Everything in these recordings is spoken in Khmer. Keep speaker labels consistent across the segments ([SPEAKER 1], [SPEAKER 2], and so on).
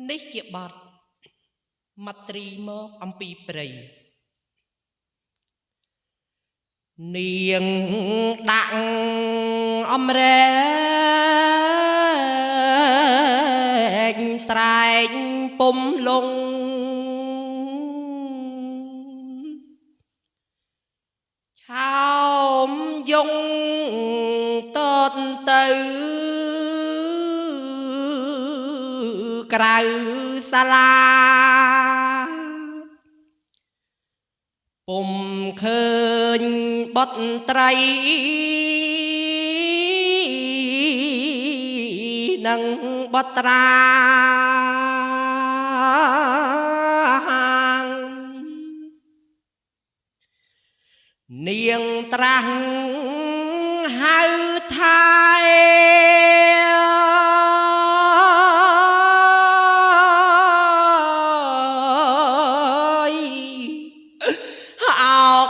[SPEAKER 1] នេះជាបទមត្រីមកអំពីព្រៃនាងដាក់អំរែកស្រែកពុំលងឆោមយងតតទៅក្រៅសាលាពុំឃើញបុត្រីនិងបុត្រានាងត្រាស់ហៅថា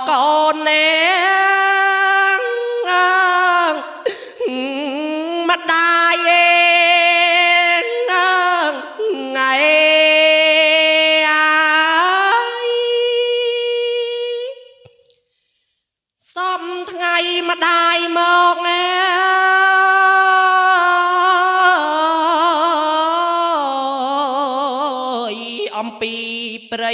[SPEAKER 1] កូននាងម្ដាយថ្ងៃសំថ្ងៃម្ដាយមកអំពីព្រៃ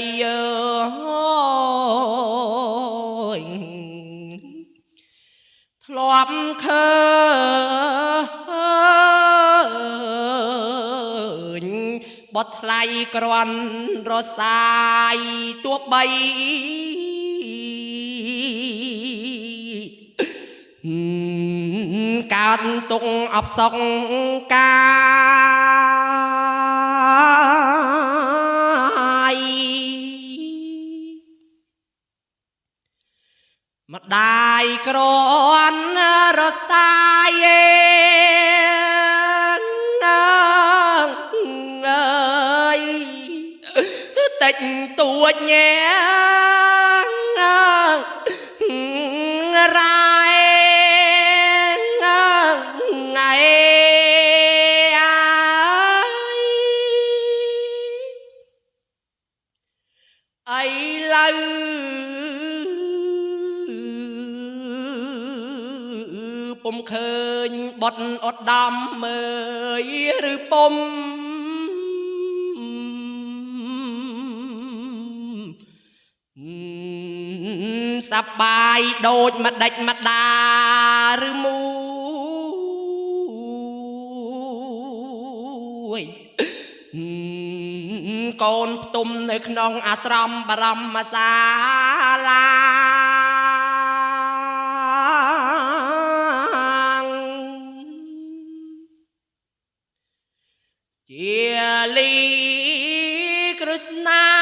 [SPEAKER 1] ធ្លាប់ឃើញបត់ថ្លៃក្រាន់រសាយទោះបីកើតទុកអបសងកាយម្ដាយក្រាន់រសាយអើយតិចទួចញ៉ែរាយថ្ងៃអីឡើយពុំឃើញបត់អត់ដាំមើយឬពុំសប្បាយដូចម្ដេចម្ដាឬមួយកូនផ្ទុំនៅក្នុងអាស្រមបរមសាលាជាលីគ្រឹស្ណា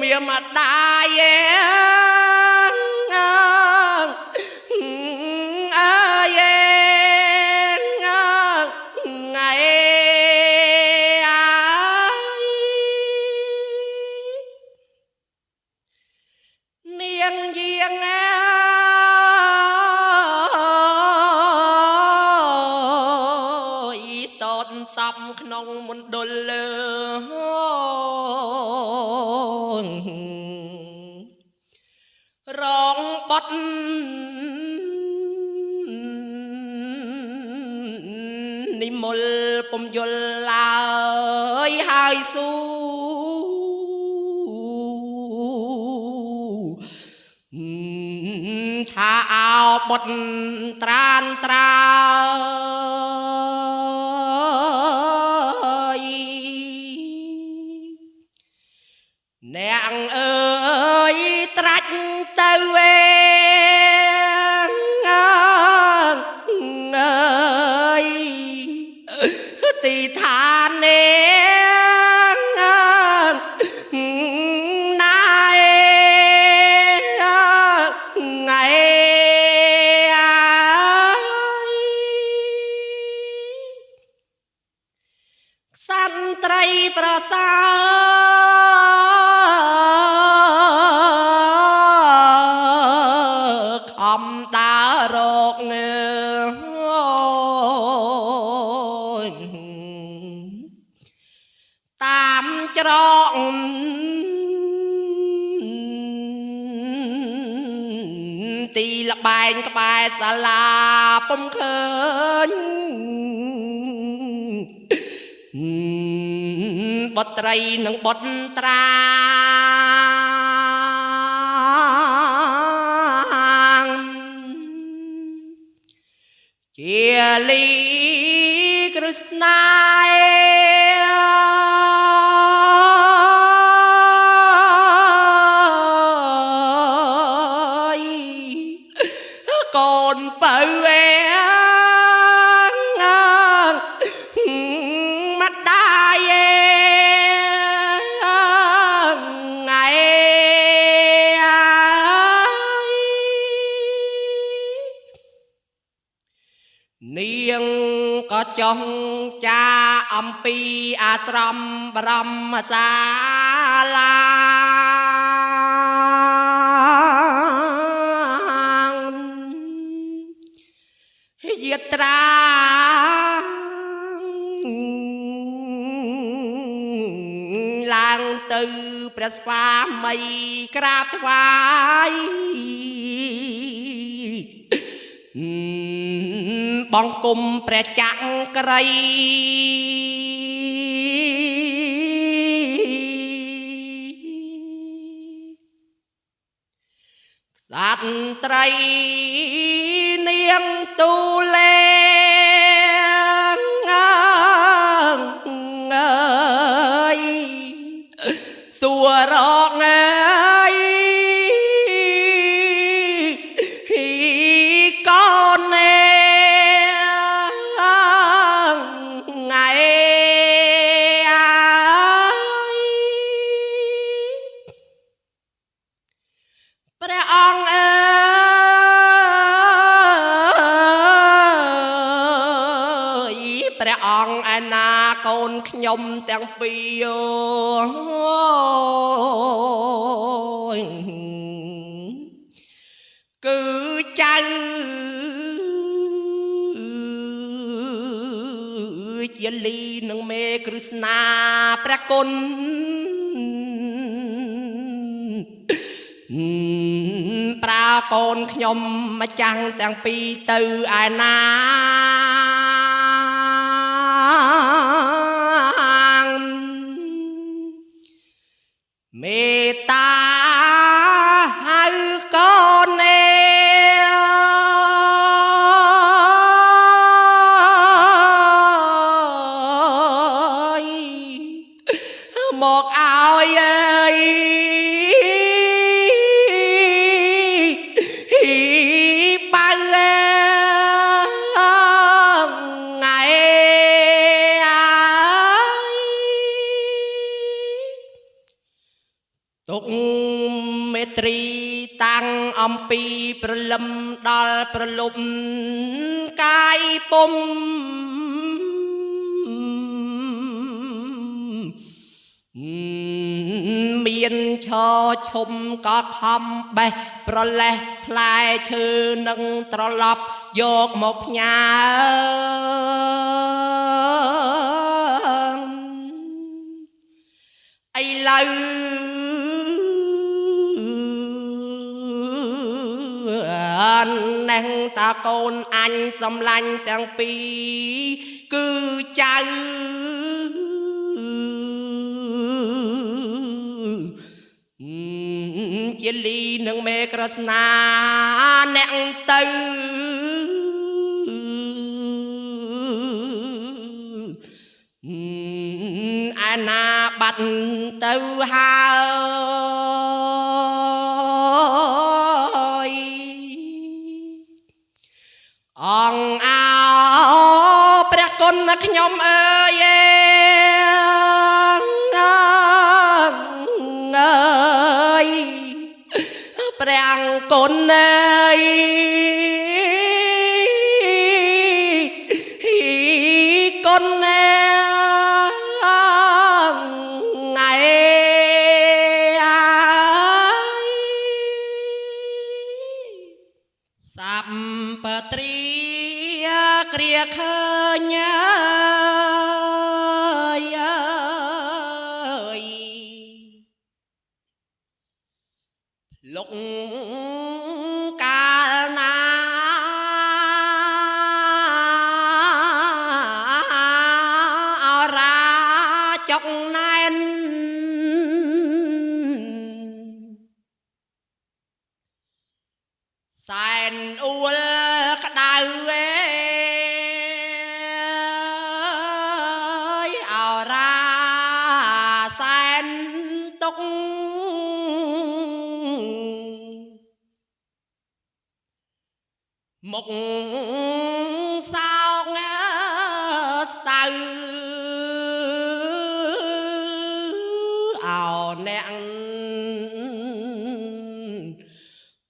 [SPEAKER 1] មានម្ដាយនាងយាងតតសពក្នុងមណ្ឌលលើរងបត់និមលពុំយល់ឡើយហើយស៊ូថាអោបុតត្រានត្រើយអ្នកអើយត្រាច់ទៅវេអើយទីឋាននេះណាថ្ងៃ ទីលបែងក្បែរសាលាពុំឃើញបុត្រីនិងបុត្រាជាលីគ្រឹស្ណាកូនបើមកដែរនាងក៏ចង់ចាអំពីអាស្រមបរមសាលាយាត្រាឡើងទៅព្រះស្វាមីក្រាបថ្វាយបង្គំព្រះចក្រៃក្សត្រីនាងទូលេងអើយសួររកអើយកូនព្រះអង្គអើយព្រះអង្គឯណាកូនខ្ញុំទាំងពីរគឺចៅជាលីនឹងមេក្រឹស្នាព្រះគុណប្រើកូនខ្ញុំម្ចាំងទាំងពីរទៅឯណាមេតាហៅកូនមកឲ្យបើថ្ងៃទុកមេត្រីតាំងអំពីព្រលឹមដល់ប្រលប់កាយពុំមានឈរឈុំក៏ខំបេះប្រលេះផ្លែឈើនឹងត្រឡប់យកមកផ្ញើឥឡូវណែងតាកូនអញសំឡាញ់ទាំងពីរគឺចៅជាលីនឹងមេក្រស្នាអ្នកទៅអាណាបាត់ទៅហើយអងអោព្រះគុណខ្ញុំអើយព្រះអង្គគុណអើយគុណថ្ងៃសម្បត្រីគ្រាឃើញលុកកាល សែនអួលក្តៅអើយអរ៉ាសែនទុកមុខសោកសៅអោអ្នក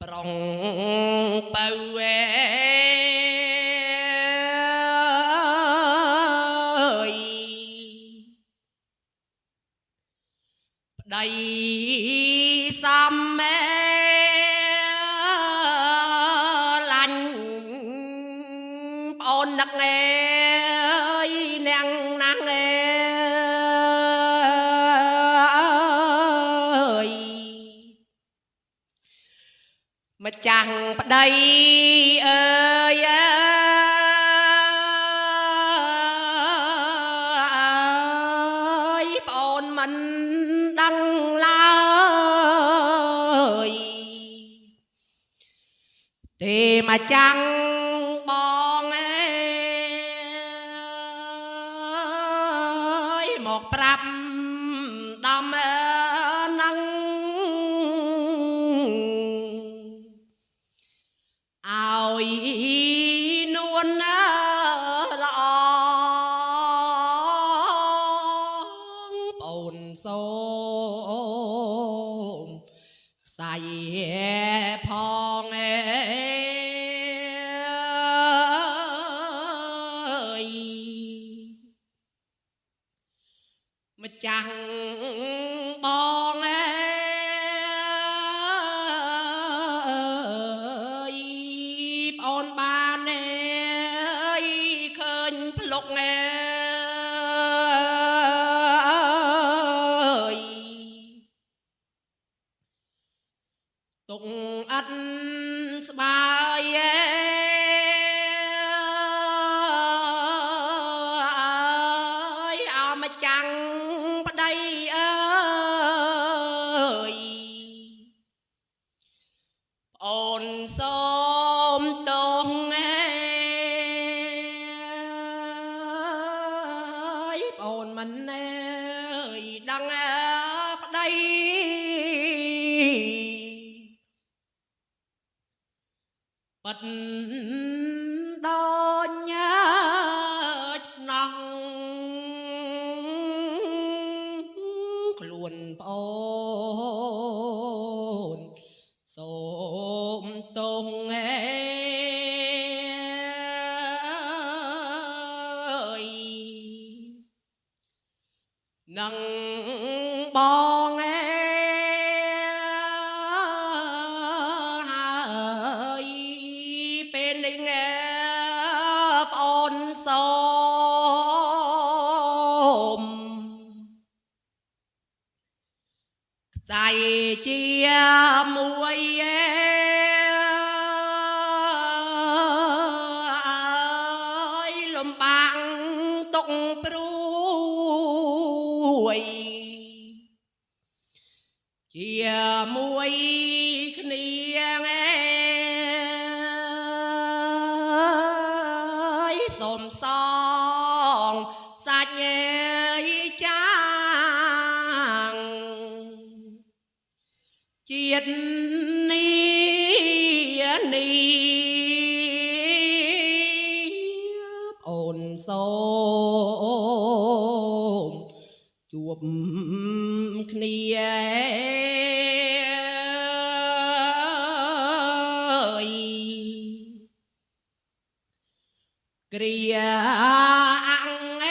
[SPEAKER 1] ប្រុងបើអើយប្តីសំមេឡាញ់ប្អូននឹកអើយអ្នកណាស់អើយម្ចាស់ប្តីអើយប្អូនមិនដឹងឡើយទេមកចាំងបងអើយមកប្រាប់ដំនឹងឲ្យនួនល្អប្អូនសូមខ្សែផងអើយម្ចាស់បងអើយប្អូនបានអើយឃើញភ្លុកអើយទុកអត់ស្បាយអើយអោម្ចាំងប្តីអើយប្អូនសូមទោសអើយប្អូនមិនអើយដឹងប្តីបិទដូចញ៉ាឆ្នោះខ្លួនប្អូនសូមទោសអើយនឹងបងអើហើយពេលនេះប្អូនសូមខ្សែជាមួយលំបាំងទុកព្រួយជាមួយគ្នាសូមសងសាច់ចាងជាតិនេះអូនសូមជួបគ្នាគ្រាអាំង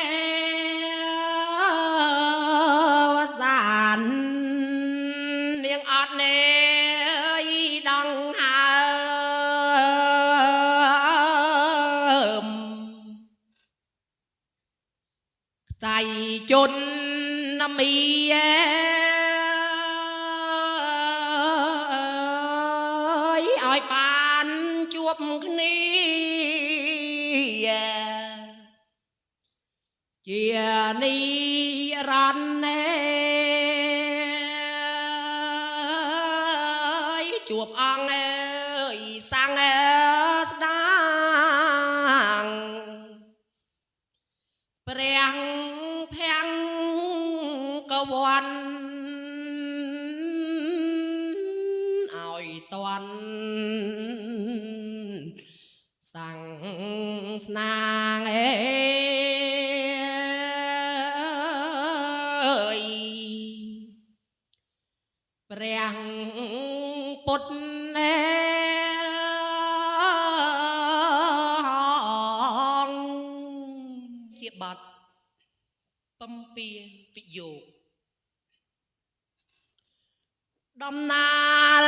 [SPEAKER 1] វសាននាងអត់ណែដឹងហើមខ្សែជន់មីឲ្យបានជួបគ្នាជានិរន្តរ៍ជួបអង្គ sangស្ដាងព្រះភាំងកវ័នឲ្យតន់សាំងស្នាងព្រះពុទ្ធជាបទបំពេវិយោគដំណាល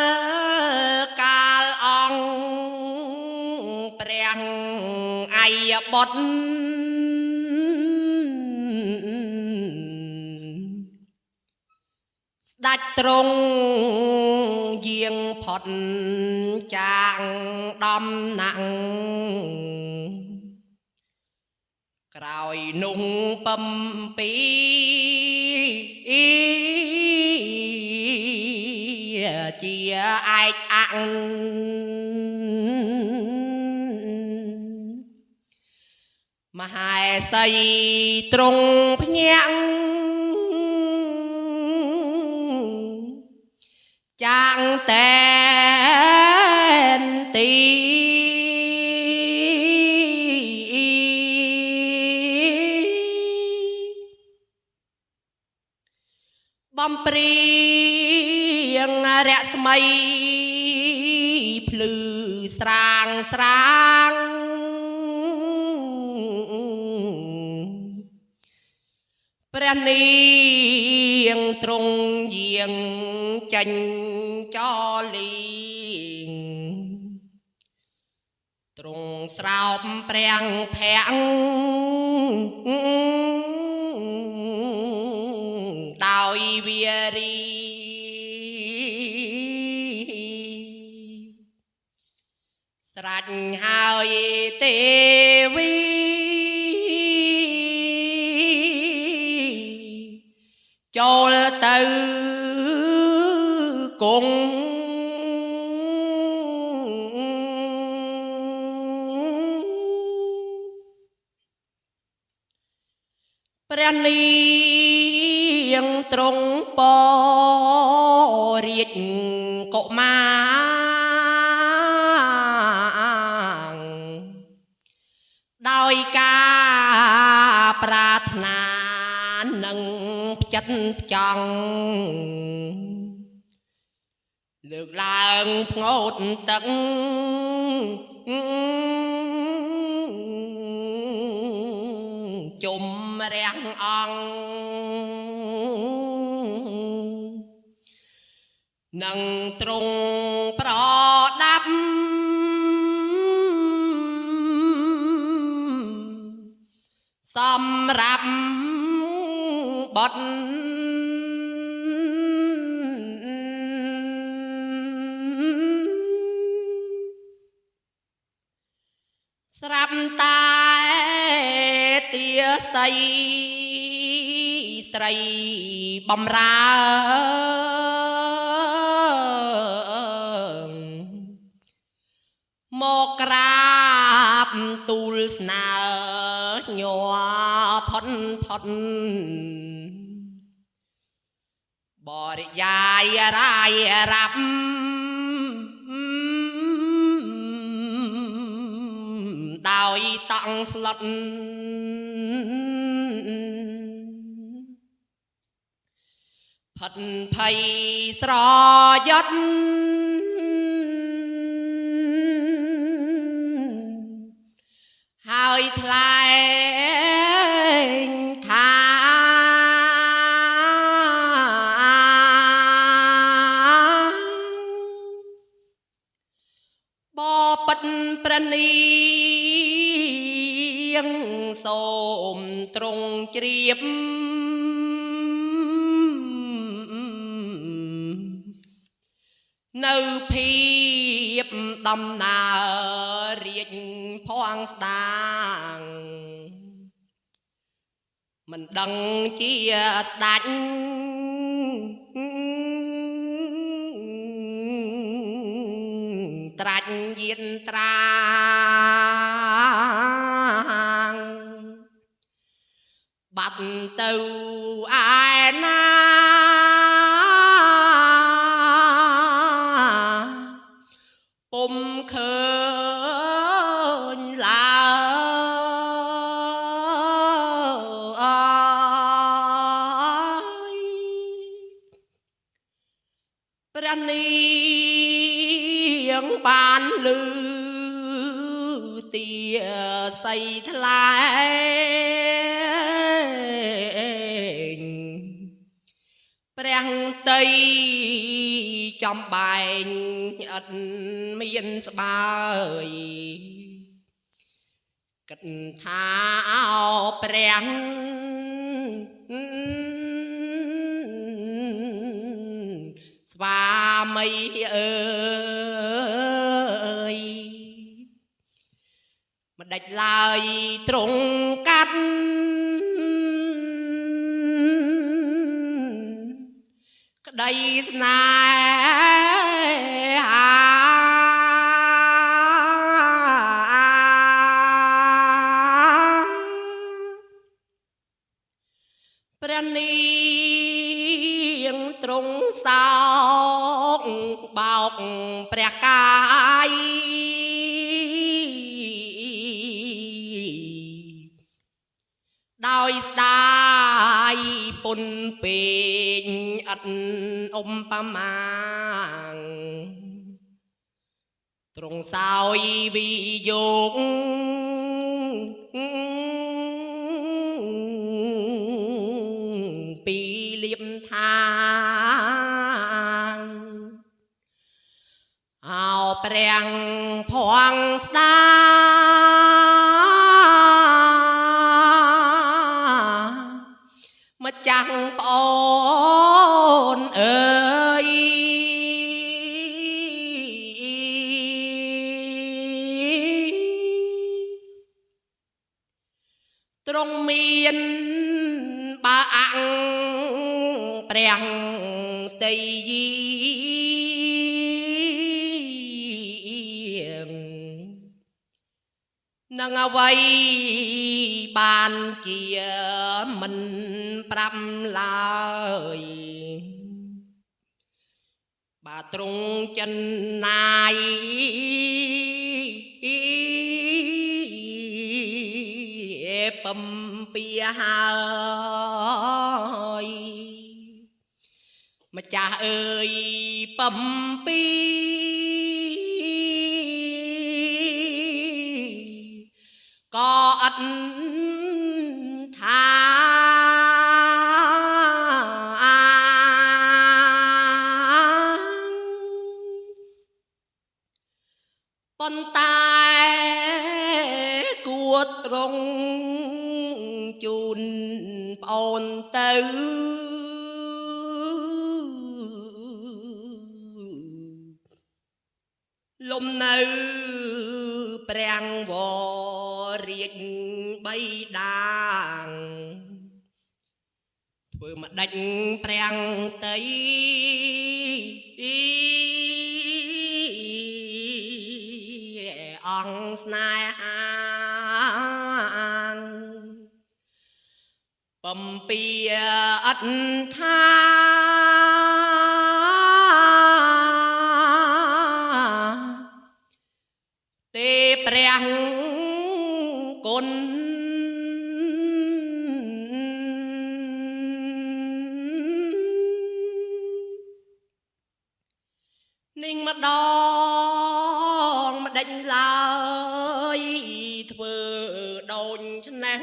[SPEAKER 1] កាលអង្គព្រះអាយបុត្រស្ដេចទ្រង់យាងផុតចាងដំណាក់ក្រោយនោះបំពីជាឯកអង្គមហេសីទ្រង់ភ្ញាក់ចាងតែនទីបំព្រៀងរស្មីភ្លឺស្រាងស្រាងព្រះនាងទ្រង់យាងចេញចលីងទ្រង់ស្រោបព្រះភាំងដោយវារីស្រេចហើយទេវីចូលទៅគង់ព្រះនាងទ្រង់ពរាជកុមារដោយការប្រាថ្នានឹងផ្ចិតផ្ចង់លើកឡើងផ្ងោតទឹកជុំរាំងអង្គនឹងទ្រង់ប្រដាប់សម្រាប់បុត្រស្រាប់តែទាស័យស្រីបំរើមកក្រាបទូលស្នើញ័រផុតផុតបរិយាយរាយរាប់ដោយតង់ស្លុតផិតភ័យស្រយត់ហើយថ្លែងថាបបិទ្ធព្រះនាងសូមទ្រង់ជ្រាបនៅភាពដំណើររាជផងស្ដាងមិនដឹងជាស្ដេច ត្រាច់យានត្រាងបាត់ទៅឯណាពុំឃើញឡើយព្រះនាងបានឮទាស័យថ្លែងព្រះតីចំបែងអត់មានស្បើយគិតថាអោព្រះស្វាមីអើយមិនដាច់ឡើយទ្រង់កាត់ក្តីស្នេហាព្រះនាងទ្រង់សោកបោកព្រះកាយដោយស្ដាយពុនពេញអត់អ៊ំប្រមាណទ្រង់សោយវិយោគពីលៀបថាអោព្រះភ័ងស្ដាម្ចាស់ប្អូនអើយទ្រង់មានបាអាំងព្រះតីយានឹងអ្វីបានជាមិនប្រាប់ឡើយបាទទ្រង់ចិនណាយបំពីហើយម្ចាស់អើយបំពីក៏អត់ថាប៉ុន្តែគួរត្រង់ជូនប្អូនទៅលំនៅព្រះវរាជបៃតាធ្វើមកដាច់ព្រះតីអង្គស្នេហាបំពីអត់ថាទេព្រះគុណនិងម្ដងម្ដេចឡើយធ្វើដូចនេះ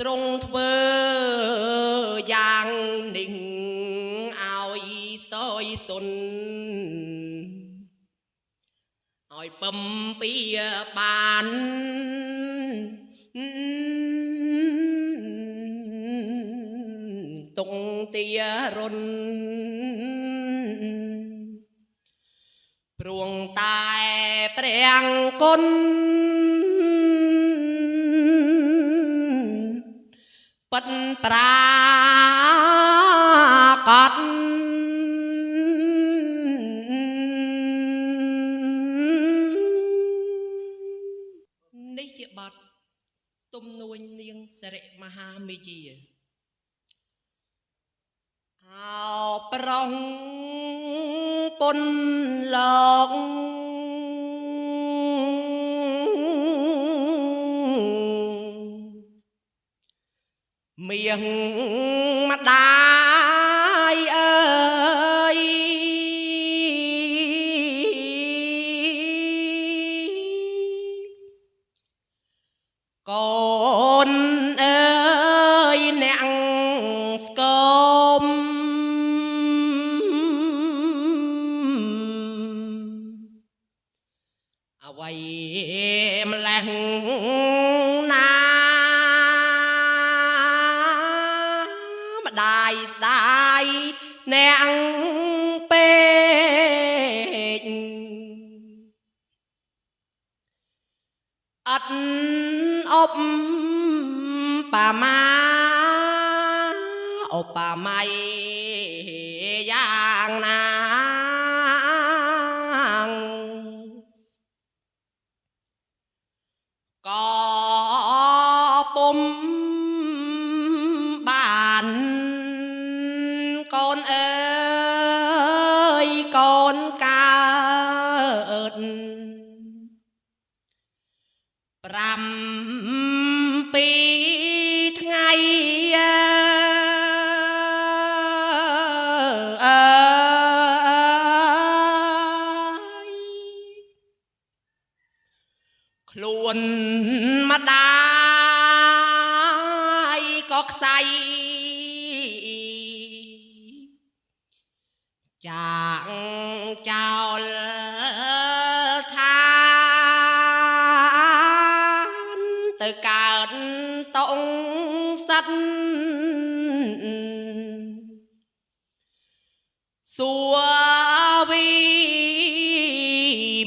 [SPEAKER 1] ទ្រង់ធ្វើយ៉ាងនេះឲ្យសោយសុនឲ្យពំពីបានតុងទារុនព្រួងតែព្រះគុណពិតប្រាកដ រិមហាមេជាអោប្រងពុនលោកមៀងម្ដាយអើយកូនអើយអ្នកស្គមអ្វីម្លេះណាម្ដាយស្ដាយអ្នកពេកអត់អបបាមាអបបាម៉ៃយ៉ាងណាក៏ពុំបានកូនអើយកូនកើត7ថ្ងៃខ្លួនម្ដាយក៏ខ្សៃចាងចោលថាទៅកើតតងសិតសួវី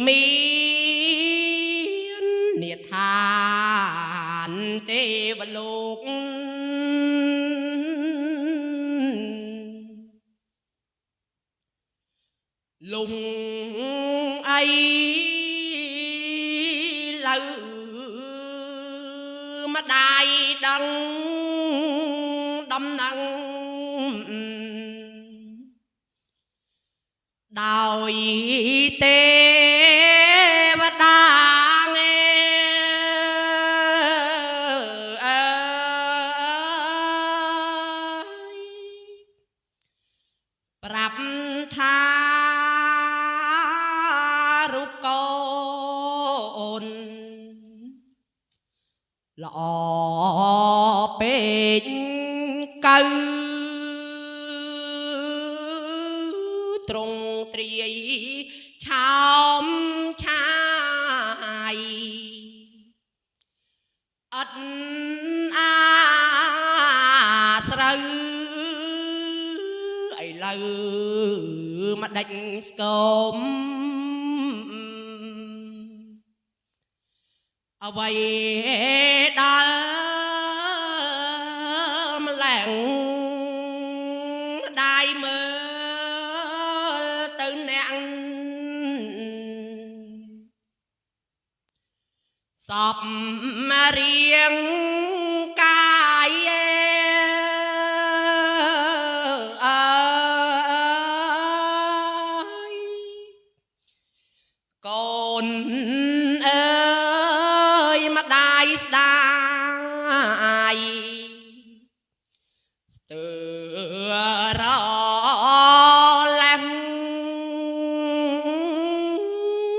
[SPEAKER 1] មាននិឋានទេវលោកលងអីលើម្ដាយដឹងដំណឹងដោយទេវតាប្រាប់ថារូបកូនល្អពេកកើទ្រង់ទ្រាយឆោមឆាយអត់អាស្រូវឥឡូវមកដាច់ស្គមអ្វីដល់ម្លែងដៃមើលទៅអ្នកសពរៀងកាយកូនអើយម្ដាយស្ដាយស្ទើរឡើង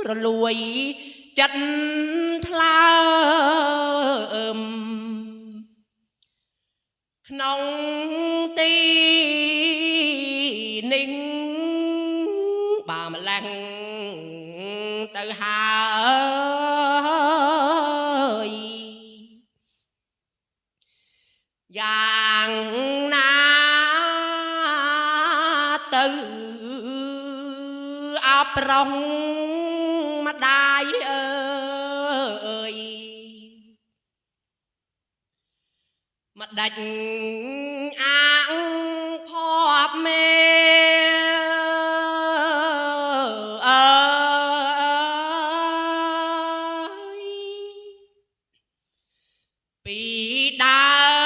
[SPEAKER 1] រលួយចិត្តថ្លើមក្នុងទីនេះបើម្លេះទៅហើយយ៉ាងណាទៅអប្រងម្ដាយអើយម្ដេចអាងភ័ព្វមេពីដើ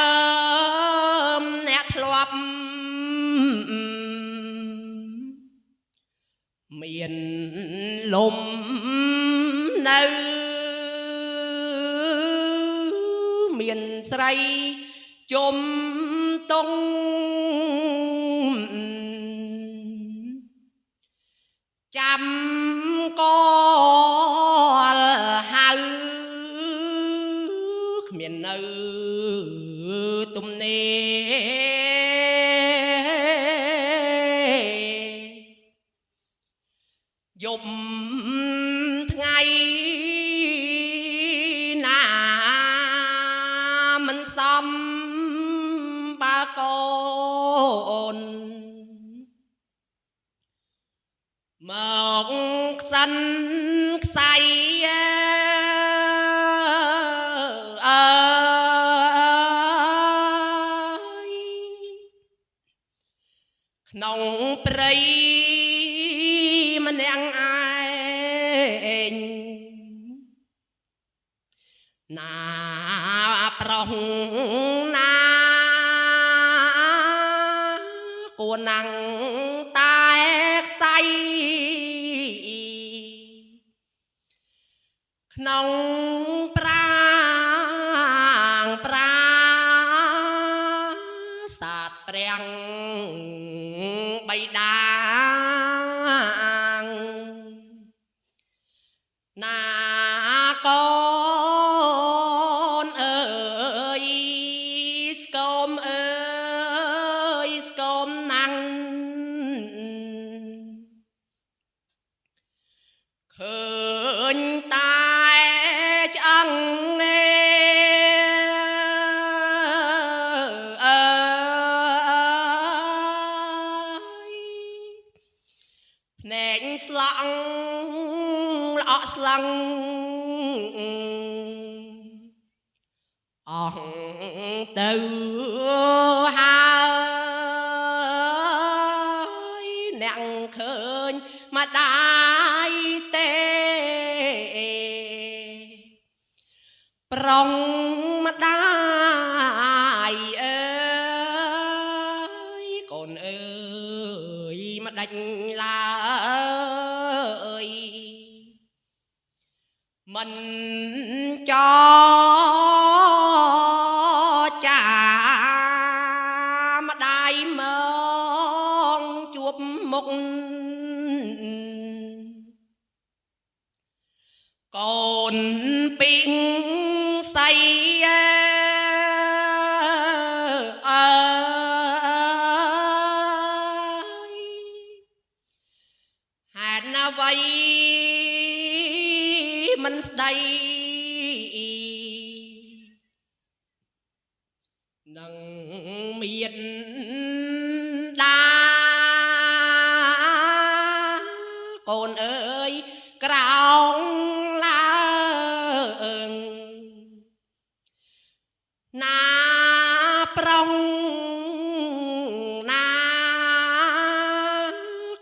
[SPEAKER 1] មានលំនៅមានស្រីជុំតុងចាំកលហៅគ្មាននៅទំនេយប់ថ្ងៃណាមិនសមបាកូនមកខ្សិនខ្សៃក្នុងព្រៃម្នាក់ឯងណាប្រុសណាគួរណាំងតែខ្សៃក្នុងប្រាសាទព្រះបៃតាណាកូនអើយស្គមអើយស្គមណាំងឃើញតែឆ្អឹងភ្នែកស្លង់ល្អក់ស្លង់អស់ទៅហើយអ្នកឃើញម្ដាយទេប្រុងម្ដាយអើយកូនអើយម្ដេចឡើយមិនចោចាម្ដាយមកជួបមុខកូនពីងសៃហេតុណាវៃមិនស្ដីនឹងមានដាកូនអើយក្រោងឡើងណាប្រុងណា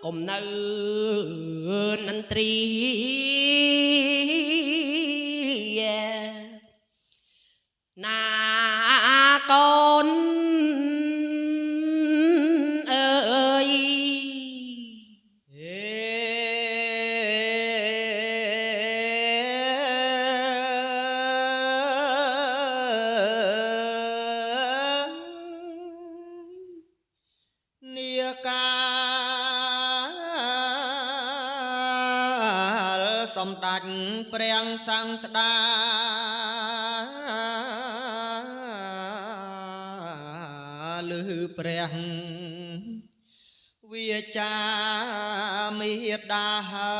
[SPEAKER 1] កុំនៅនន្ត្រីណាកូនអើយ
[SPEAKER 2] នាកាលសម្ដេចព្រះសង្ឃស្ដាលឺព្រះវាចាមេដាហើ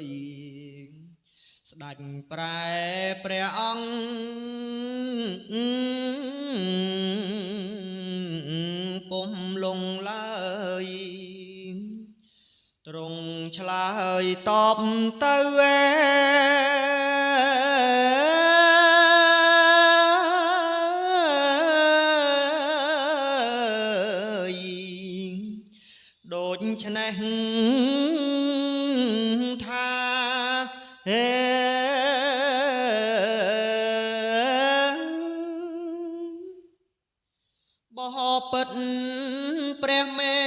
[SPEAKER 2] យស្ដេចប្រែព្រះអង្គពុំលងឡើយទ្រង់ឆ្លើយតបទៅដូច្នេះថាហេបោះពិតព្រះមេ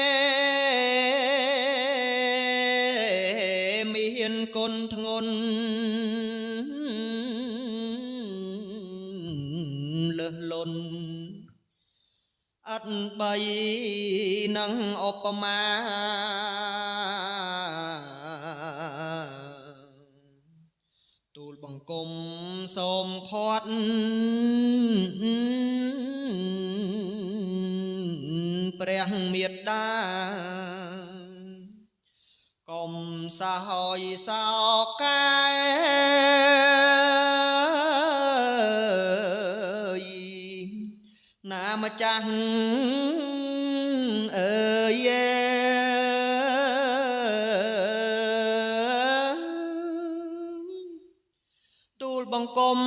[SPEAKER 2] នធ្ងន់លើសលន់អត់បីនឹងឧបមាទូលបង្គំសូមខាត់ព្រះមេត្តាកុំសហយសោកែណាម្ចាស់អើយទូលបង្គំ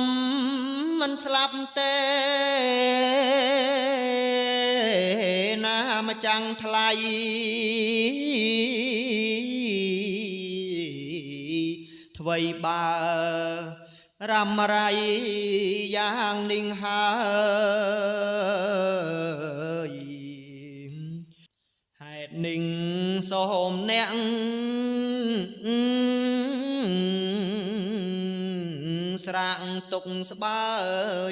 [SPEAKER 2] មិនស្លាប់ទេណាម្ចាំងថ្លៃថ្វីបើរំរៃយ៉ាងនេះហើយហេតុនេះសូមអ្នកស្រាក់ទុកស្បើ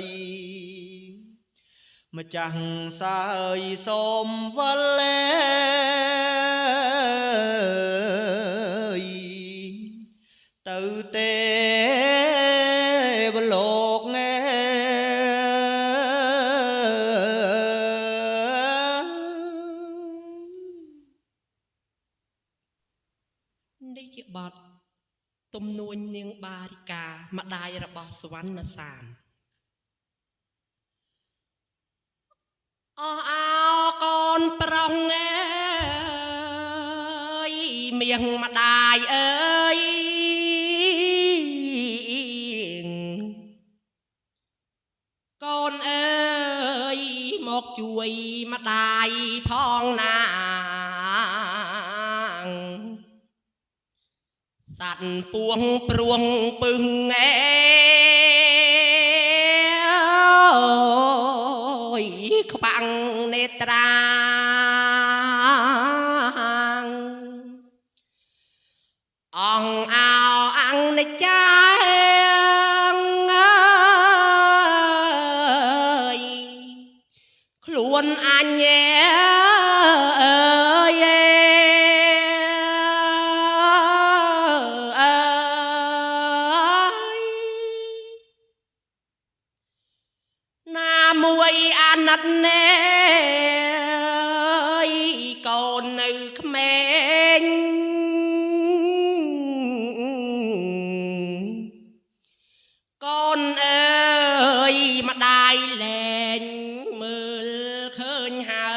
[SPEAKER 2] យម្ចាស់សើយសូមវលែទៅទេវលោកងែ
[SPEAKER 1] នេះជាបទទំនួញនាងបារិកាម្ដាយរបស់សុវណ្ណសាមអស់អោកូនប្រុសអើយមាងម្ដាយអើយកូនអើយមកជួយម្ដាយផងណាសัตว์ពួងព្រួងពឹងខ្វាំងនេត្រាអងអោអងនិចាអើយខ្លួនអញអើយណាមួយអាណិតណែកូននៅក្មេងកូនអើយម្ដាយលែងមើលឃើញហើ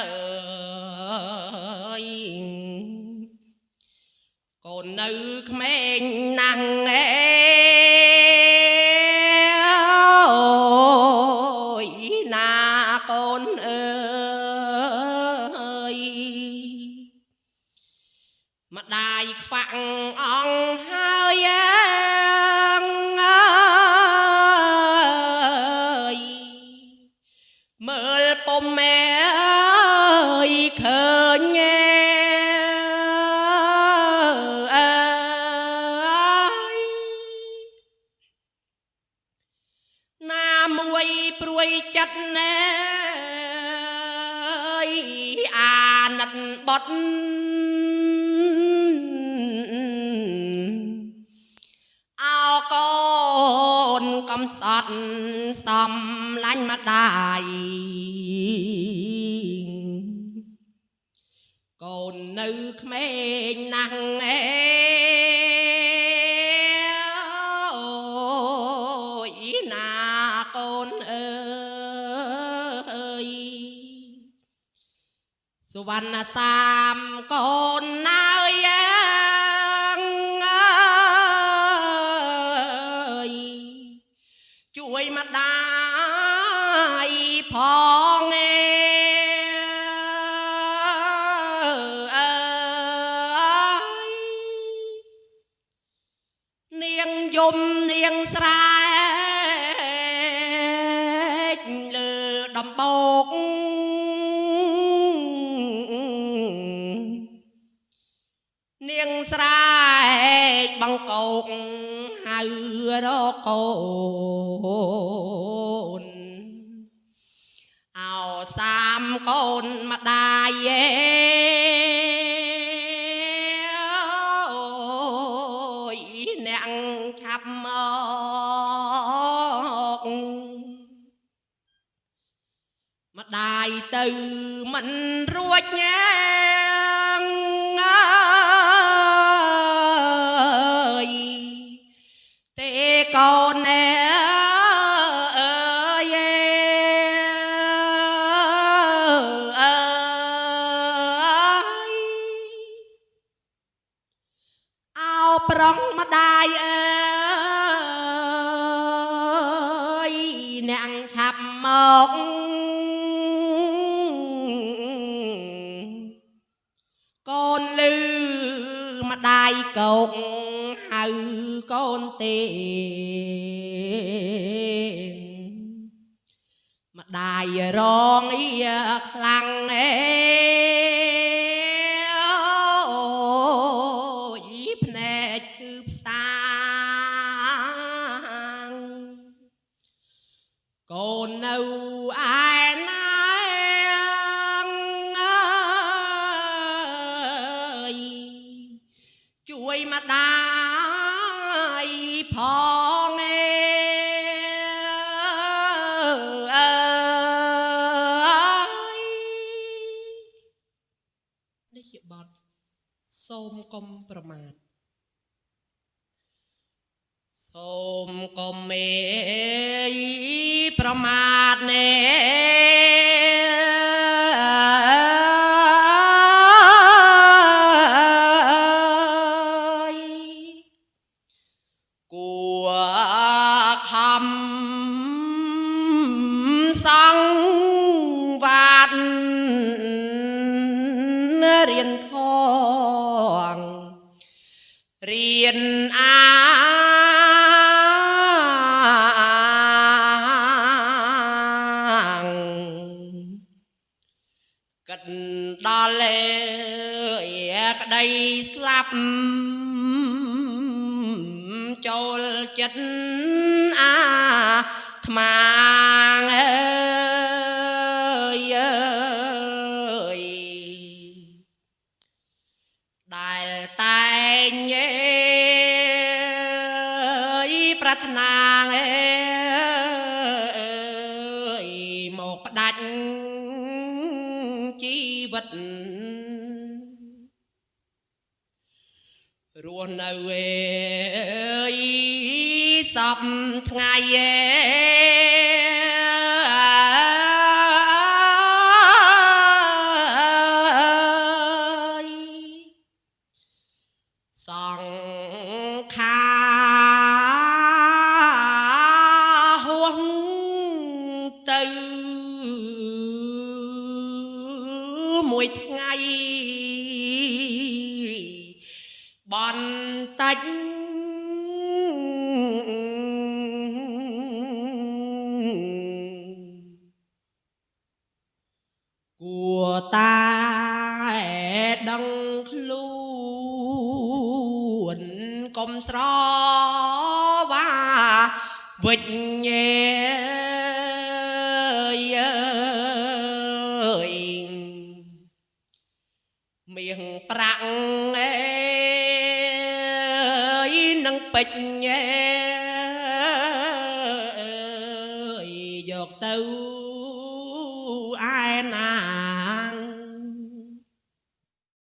[SPEAKER 1] យកូននៅក្មេងណាស់ណាកូនអើយម្ដាយខ្វាក់អងហើយមើលពុំម៉ែឃើញណាមួយព្រួយចិត្តណែអាណិតបត់អោកូនកំសត់សំឡាញ់ម្ដាយកូននៅក្មេងណាស់ណាកូនអើយសុវណ្ណសាមកូនណាយជួយម្ដាយផងនាងយំនាងស្រែកលើដំបូកនាងស្រែកបង្ កោកហៅរកូនអោសាមកូនម្ដាយអ្នកឆាប់មកម្ដាយទៅមិនរួចញ៉ាងទេកូនអើយអោប្រុសម្ដាយអើយអ្នកឆាប់មកកូនលឺម្ដាយកោកហៅកូនទេម្ដាយរងអៀខ្លាំងភ្នែកគឺផ្សាងកូននៅឯណាជួយម្ដាយផងនេះជាបទសូមកុំប្រមាទសូមកុំមេប្រមាទណែគួខំសង្វាតរៀនធងរៀនអាងកិនដល់ក្តីស្លាប់ចូលចិត្តអាថ្មាងអើយដែលតែងប្រាថ្នាមកផ្ដាច់ជីវិតរស់នៅសពថ្ងៃសង្ខាហួងទៅមួយថ្ងៃបន្តិចគួរតែដឹងខ្លួនកុំស្រវាវិញ្ញេមាសប្រាក់នឹងពេជ្រ